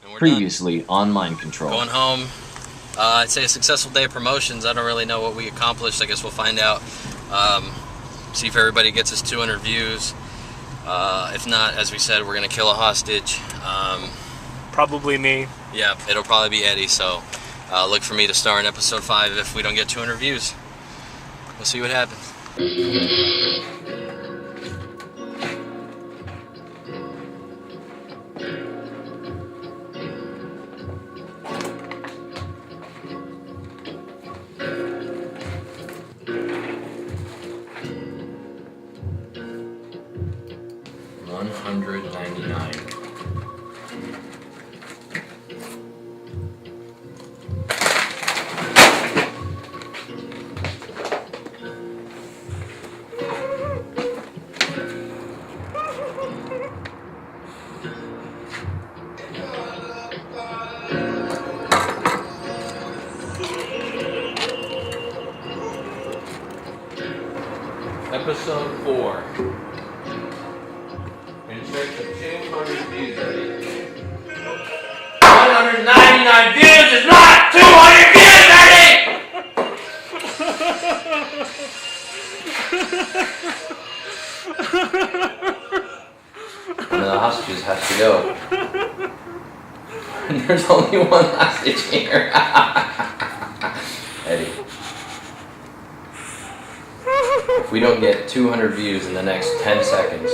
and we're Previously on Mind Control. going home. I'd say a successful day of promotions. I don't really know what we accomplished. I guess we'll find out. See if everybody gets us 200 views. If not, as we said, we're going to kill a hostage. Probably me. Yeah, it'll probably be Eddie, so look for me to star in episode 5 if we don't get 200 views. We'll see what happens. Episode 4. In search of 200 views. 199 views is not 200 views, Eddie! One of the hostages has to go. And there's only one hostage here. Eddie. If we don't get 200 views in the next 10 seconds,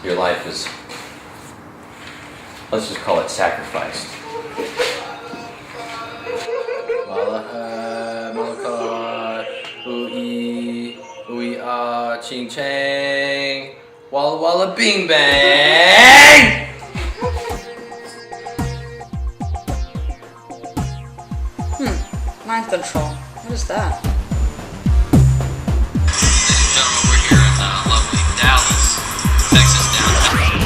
your life is, let's just call it sacrificed. Malaka, ui ching chang, walla walla bing bang! Mind control. What is that? Ladies and gentlemen, we're here in lovely Dallas, Texas downtown.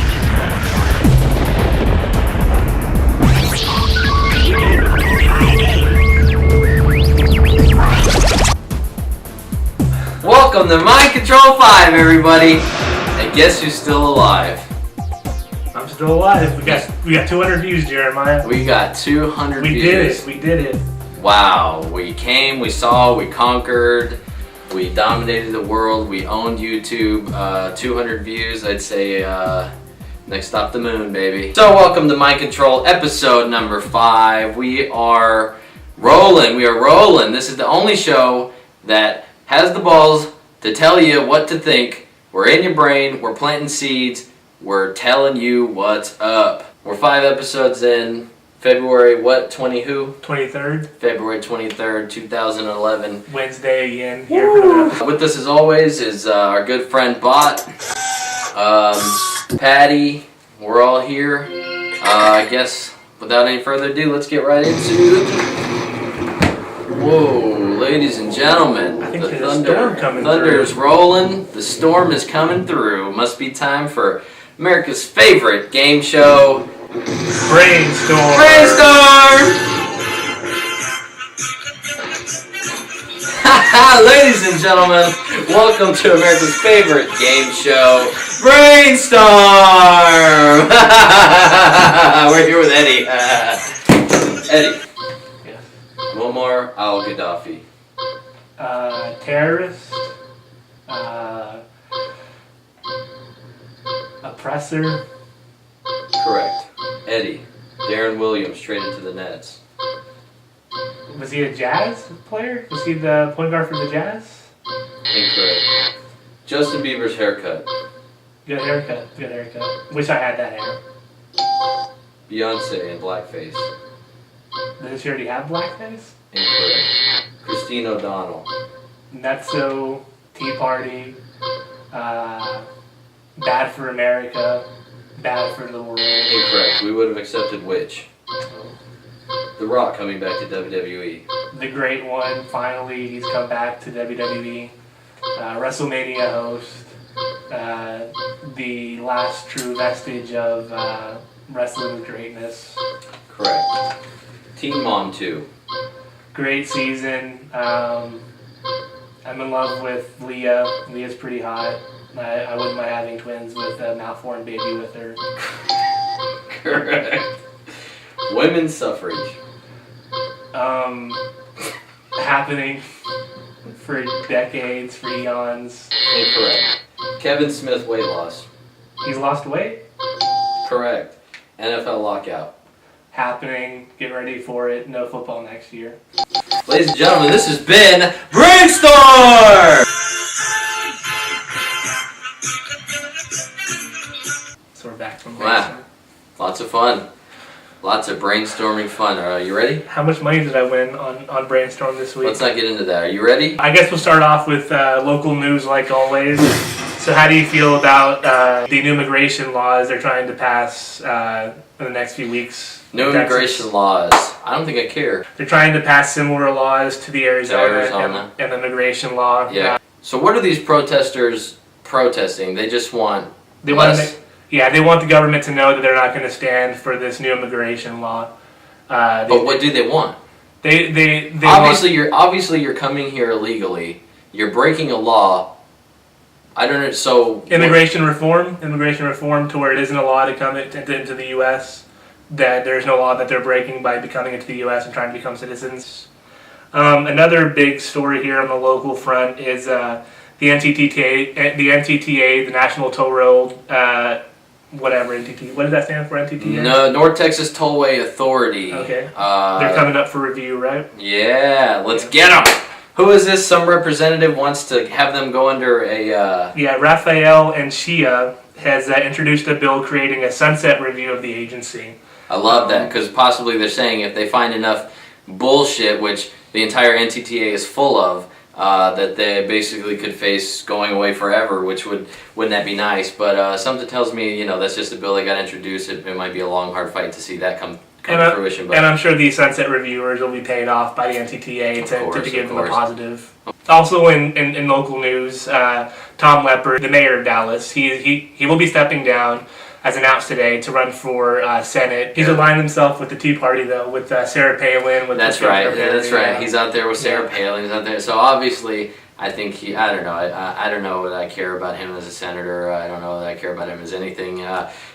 Welcome to Mind Control 5, everybody. And guess who's still alive? I'm still alive. We got 200 views, Jeremiah. We got 200 views. We did it. Wow, we came, we saw, we conquered, we dominated the world, we owned YouTube, 200 views, I'd say next stop the moon, baby. So welcome to Mind Control episode number 5. We are rolling. This is the only show that has the balls to tell you what to think. We're in your brain, we're planting seeds, we're telling you what's up. We're 5 episodes in. February, what, 23rd? February 23rd, 2011. Wednesday again, here for the episode. With us as always is our good friend Bot, Patty, we're all here. I guess without any further ado, let's get right into it. Whoa, ladies and gentlemen, I think the there's a storm coming thunder is through. rolling, the storm is coming through. Must be time for America's favorite game show, Brainstorm! Ladies and gentlemen, welcome to America's favorite game show, Brainstorm! We're here with Eddie. Eddie. Yes. Muammar al-Gadhafi. Terrorist. Oppressor. Correct. Eddie. Darren Williams traded to the Nets. Was he a Jazz player? Was he the point guard for the Jazz? Incorrect. Justin Bieber's haircut. Good haircut. Wish I had that hair. Beyonce in blackface. Does she already have blackface? Incorrect. Christine O'Donnell. Nutso, Tea Party, Bad for America, Bad for the World. Incorrect. We would have accepted which? The Rock coming back to WWE. The Great One, finally, he's come back to WWE. WrestleMania host. The last true vestige of wrestling greatness. Correct. Teen Mom 2. Great season. I'm in love with Leah. Leah's pretty hot. I wouldn't mind having twins with a malformed baby with her. Correct. Women's suffrage. Happening for decades, for eons. Incorrect. Kevin Smith weight loss. He's lost weight? Correct. NFL lockout. Happening. Get ready for it. No football next year. Ladies and gentlemen, this has been Brainstorm! So we're back from Wow. Brainstorm. Lots of fun. Lots of brainstorming fun. Are you ready? How much money did I win on Brainstorm this week? Let's not get into that. Are you ready? I guess we'll start off with local news like always. So how do you feel about the new immigration laws they're trying to pass in the next few weeks? New immigration laws. I don't think I care. They're trying to pass similar laws to the Arizona. And the immigration law. Yeah. So what are these protesters protesting? They just want They less... they want the government to know that they're not going to stand for this new immigration law. But what do they want? They obviously you're coming here illegally. You're breaking a law. I don't know. So immigration reform to where it isn't a law to come into the U.S. That there's no law that they're breaking by becoming into the U.S. and trying to become citizens. Another big story here on the local front is the NTTA, the National Toll Road, whatever NTTA. What does that stand for? NTTA? No, North Texas Tollway Authority. Okay. They're coming up for review, right? Yeah, let's get them. Who is this? Some representative wants to have them go under a... Yeah, Raphael and Shia has introduced a bill creating a sunset review of the agency. I love that, because possibly they're saying if they find enough bullshit, which the entire NTTA is full of, that they basically could face going away forever, which wouldn't that be nice? But something tells me, that's just a bill that got introduced. It might be a long, hard fight to see that come to fruition. But and I'm sure these sunset reviewers will be paid off by the NTTA to give them a positive. Also in local news, Tom Leppert, the mayor of Dallas, he will be stepping down, as announced today, to run for Senate. He's aligned himself with the Tea Party, though, with Sarah Palin. That's right. Yeah, that's right. He's out there with Sarah Palin. He's out there. So obviously, I think I don't know. I don't know that I care about him as a senator. I don't know that I care about him as anything.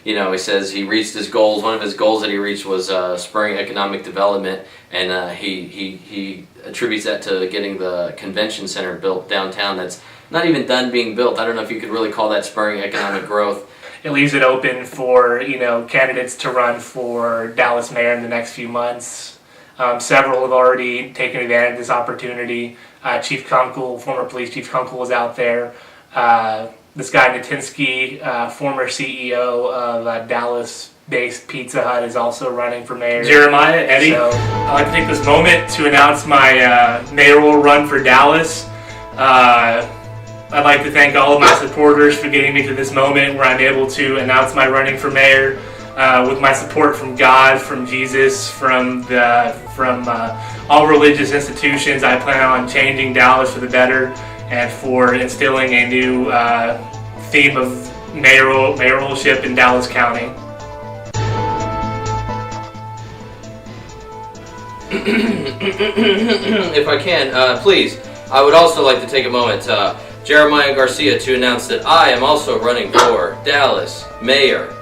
He says he reached his goals. One of his goals that he reached was spurring economic development, and he attributes that to getting the convention center built downtown. That's not even done being built. I don't know if you could really call that spurring economic growth. It leaves it open for candidates to run for Dallas mayor in the next few months. Several have already taken advantage of this opportunity. Chief Kunkel, former police chief Kunkel, is out there. This guy Natinsky, former CEO of Dallas-based Pizza Hut, is also running for mayor. Jeremiah, Eddie, so, I'd like to take this moment to announce my mayoral run for Dallas. I'd like to thank all of my supporters for getting me to this moment where I'm able to announce my running for mayor with my support from God, from Jesus, from all religious institutions. I plan on changing Dallas for the better and for instilling a new theme of mayoralship in Dallas County. If I can, please, I would also like to take a moment Jeremiah Garcia to announce that I am also running for Dallas mayor.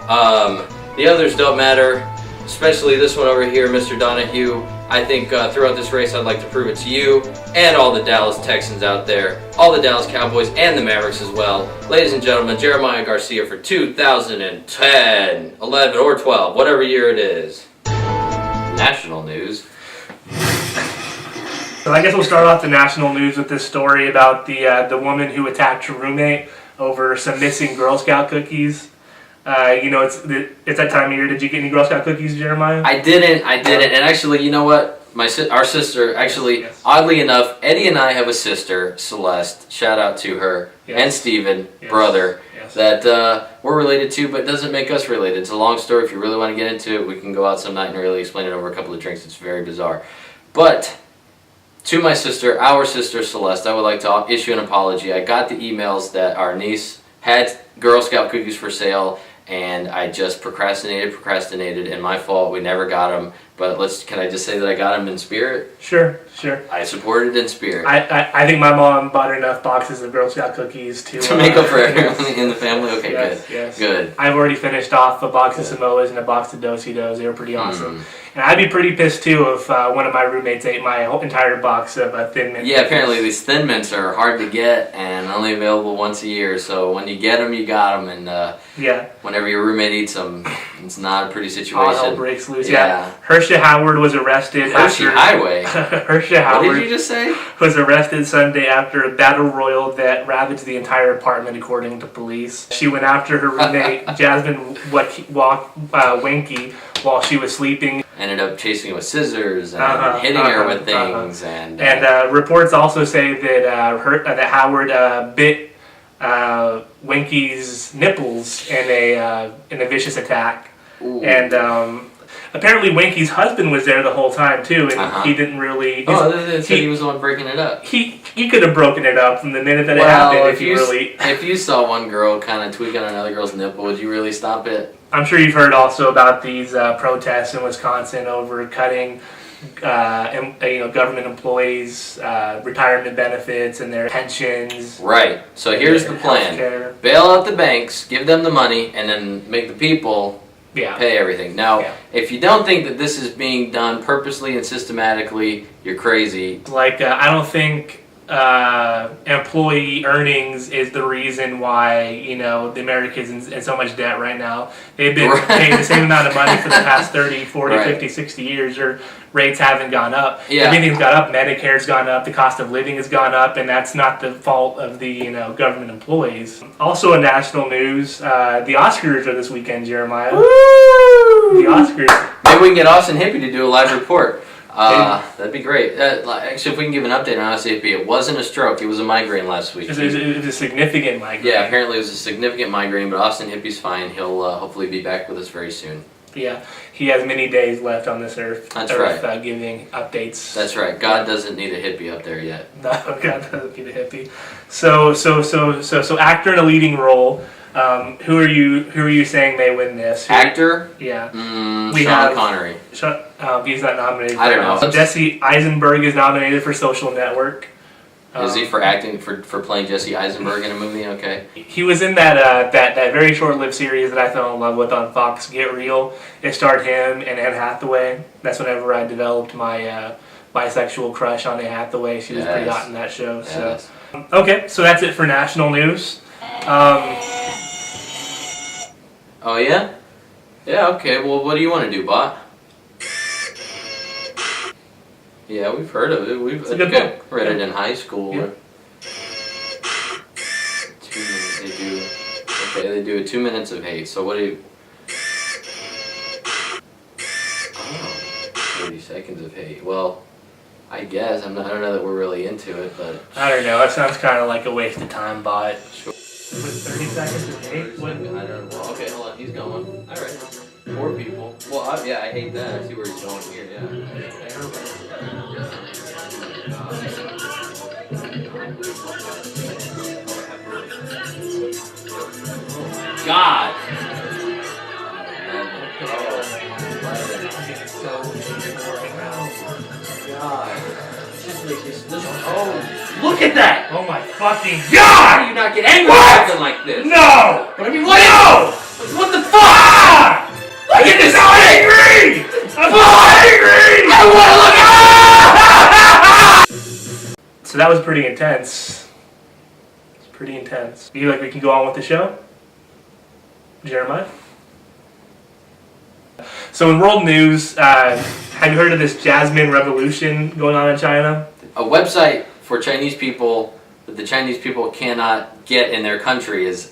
The others don't matter, especially this one over here, Mr. Donahue. I think throughout this race I'd like to prove it to you and all the Dallas Texans out there, all the Dallas Cowboys and the Mavericks as well. Ladies and gentlemen, Jeremiah Garcia for 2010, 11, or 12, whatever year it is. National news. So I guess we'll start off the national news with this story about the woman who attacked her roommate over some missing Girl Scout cookies. It's that time of year. Did you get any Girl Scout cookies, Jeremiah? I didn't. And actually, you know what? Our sister, actually, yes. Oddly enough, Eddie and I have a sister, Celeste. Shout out to her. Yes. And Steven, yes. Brother, yes. That we're related to, but doesn't make us related. It's a long story. If you really want to get into it, we can go out some night and really explain it over a couple of drinks. It's very bizarre. But to my sister, our sister Celeste, I would like to issue an apology. I got the emails that our niece had Girl Scout cookies for sale, and I just procrastinated, and my fault. We never got them. But can I just say that I got them in spirit? Sure. I supported in spirit. I think my mom bought enough boxes of Girl Scout cookies to make up for everyone in the family? Okay, yes. Good. I've already finished off a box of Samoas and a box of Do-si-dos. They were pretty awesome. And I'd be pretty pissed too if one of my roommates ate my whole entire box of Thin Mint. Yeah, apparently these Thin Mints are hard to get and only available once a year. So when you get them, you got them. And whenever your roommate eats them, it's not a pretty situation. All hell breaks loose. Yeah. Hershey Howard was arrested. Hershey Highway. Hershey Howard. What did you just say? Was arrested Sunday after a battle royal that ravaged the entire apartment, according to police. She went after her roommate Jasmine Winky while she was sleeping. Ended up chasing her with scissors and hitting her with things. And reports also say that that Howard bit Winky's nipples in a vicious attack. Ooh. And apparently Winky's husband was there the whole time too, and he didn't really. He was the one breaking it up. He could have broken it up from the minute that it happened. If you saw one girl kind of tweaking on another girl's nipple, would you really stop it? I'm sure you've heard also about these protests in Wisconsin over cutting government employees' retirement benefits and their pensions. Right. So here's the plan: healthcare. Bail out the banks, give them the money, and then make the people pay everything. Now, if you don't think that this is being done purposely and systematically, you're crazy. I don't think employee earnings is the reason why the Americans in so much debt right now. They've been paying the same amount of money for the past 30, 40, 50, 60 years. Their rates haven't gone up. Everything's gone up. Medicare's gone up. The cost of living has gone up, and that's not the fault of the government employees. Also in national news, the Oscars are this weekend, Jeremiah. Woo! The Oscars. Maybe we can get Austin Hippie to do a live report. That'd be great. Actually, if we can give an update on Austin Hippie, it wasn't a stroke. It was a migraine last week. It was a significant migraine. Yeah, apparently it was a significant migraine, but Austin Hippie's fine. He'll hopefully be back with us very soon. Yeah, he has many days left on this earth. That's right. Giving updates. That's right. God doesn't need a hippie up there yet. No, God doesn't need a hippie. So actor in a leading role. Who are you saying may win this? Actor? Yeah. Sean Connery. He's not nominated. I don't know. Jesse Eisenberg is nominated for Social Network. Is he for acting for playing Jesse Eisenberg in a movie? Okay. He was in that very short-lived series that I fell in love with on Fox, Get Real. It starred him and Anne Hathaway. That's whenever I developed my bisexual crush on Anne Hathaway. She was pretty hot in that show. Yes. So okay, so that's it for national news. Oh yeah? Yeah. Okay. Well, what do you want to do, Bot? Yeah, we've heard of it. It's a good book. Read it in high school. Yeah. 2 minutes. They do 2 minutes of hate. So what do you? 30 seconds of hate. Well, I guess I don't know that we're really into it, but I don't know. It sounds kind of like a waste of time, Bot. Sure. With 30 seconds of hate? I don't know. Well, okay, hold on. He's going. All right. 4 people. Well, I hate that. I see where he's going here. Yeah. God. God. Oh, look at that! Oh my fucking How God! do you not get angry at something like this? No! I mean, what the fuck? Ah! Look at this! So angry! I'm so angry! I want to look at. So that was pretty intense. It's pretty intense. You like we can go on with the show? Jeremiah? So in world news, have you heard of this Jasmine revolution going on in China? A website for Chinese people that the Chinese people cannot get in their country is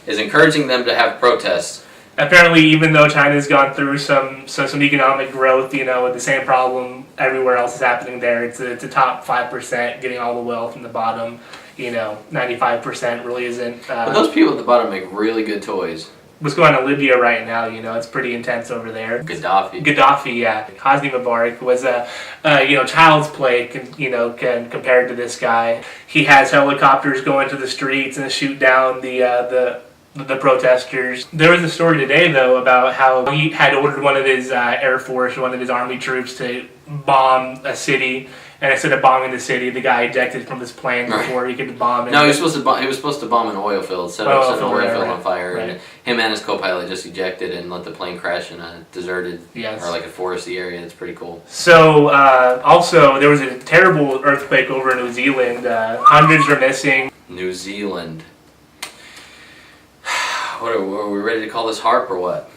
encouraging them to have protests. Apparently, even though China's gone through some economic growth, with the same problem everywhere else is happening there. It's a top 5% getting all the wealth from the bottom. 95% really isn't. But those people at the bottom make really good toys. What's going on in Libya right now, it's pretty intense over there. Gadhafi, yeah. Hosni Mubarak was a, child's play, compared to this guy. He has helicopters going to the streets and shoot down the the protesters. There was a story today, though, about how he had ordered one of his Air Force, one of his Army troops to bomb a city, and instead of bombing the city, the guy ejected from his plane before he could bomb it. No, he was supposed to bomb an oil field, set an oil field on fire, and him and his co-pilot just ejected and let the plane crash in a deserted or like a foresty area. It's pretty cool. So, also, there was a terrible earthquake over in New Zealand. Hundreds are missing. New Zealand. What are we ready to call this HAARP or what?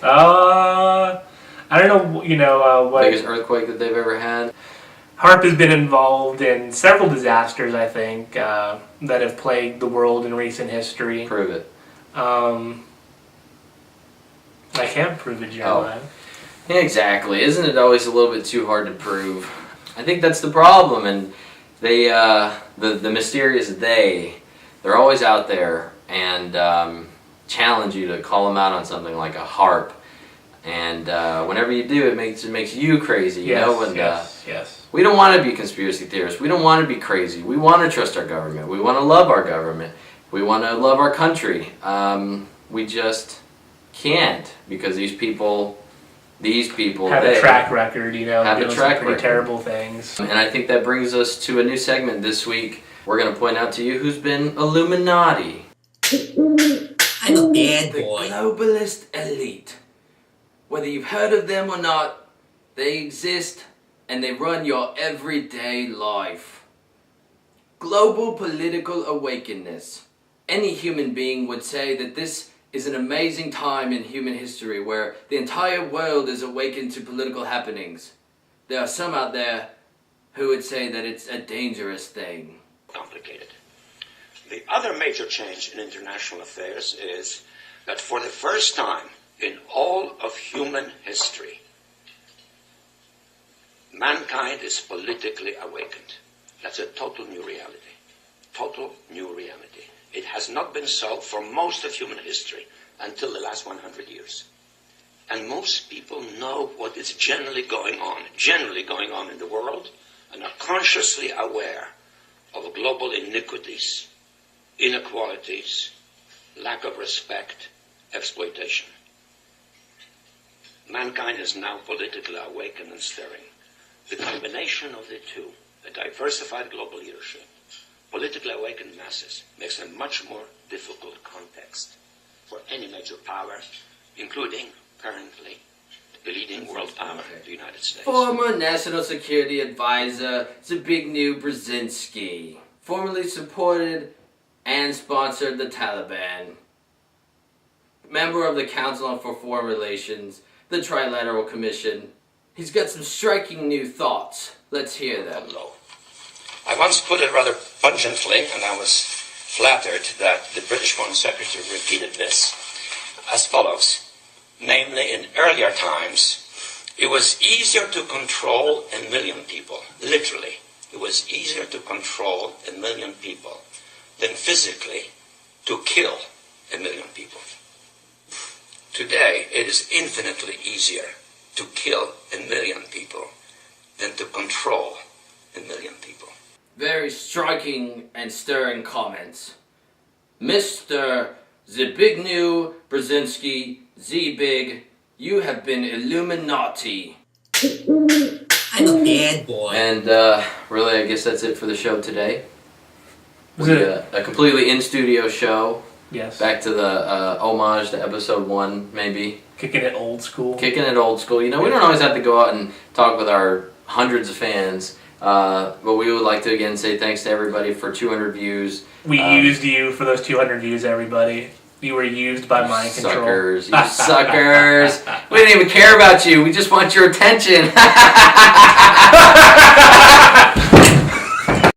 I don't know, what... Biggest earthquake that they've ever had? HAARP has been involved in several disasters, I think, that have plagued the world in recent history. Prove it. I can't prove it, Jeremiah. Oh. Exactly. Isn't it always a little bit too hard to prove? I think that's the problem, and they, the mysterious they're always out there and challenge you to call them out on something like a HAARP. And whenever you do, it makes you crazy, you know? And, yes. We don't want to be conspiracy theorists. We don't want to be crazy. We want to trust our government. We want to love our government. We want to love our country. We just can't because these people have a track record, doing some pretty terrible things. And I think that brings us to a new segment this week. We're going to point out to you who's been IllumiNaughty. I'm a bad boy. The globalist elite. Whether you've heard of them or not, they exist and they run your everyday life. Global political awakeness. Any human being would say that this is an amazing time in human history where the entire world is awakened to political happenings. There are some out there who would say that it's a dangerous thing. Complicated. The other major change in international affairs is that for the first time in all of human history, mankind is politically awakened. That's a total new reality. Total new reality. It has not been so for most of human history until the last 100 years. And most people know what is generally going on in the world, and are consciously aware of global iniquities, inequalities, lack of respect, exploitation. Mankind is now politically awakened and stirring. The combination of the two, a diversified global leadership, politically awakened masses, makes a much more difficult context for any major power, including, currently, the leading world power, the United States. Former National Security Advisor Zbigniew Brzezinski formerly supported and sponsored the Taliban. Member of the Council for Foreign Relations, the Trilateral Commission. He's got some striking new thoughts. Let's hear them. I once put it rather pungently, and I was flattered that the British Foreign Secretary repeated this, as follows. Namely, in earlier times, it was easier to control 1 million people. Literally, it was easier to control 1 million people than physically to kill 1 million people. Today, it is infinitely easier to kill 1 million people than to control 1 million people. Very striking and stirring comments. Mr. Zbigniew Brzezinski, Z-Big, you have been IllumiNaughty. I'm a bad boy. And really, I guess that's it for the show today. A completely in-studio show. Yes. Back to the homage to episode 1, maybe. Kicking it old school. Kicking it old school. We don't always have to go out and talk with our hundreds of fans. But we would like to again say thanks to everybody for 200 views. We used you for those 200 views, everybody. You were used by mind control. Suckers. You suckers. We didn't even care about you. We just want your attention.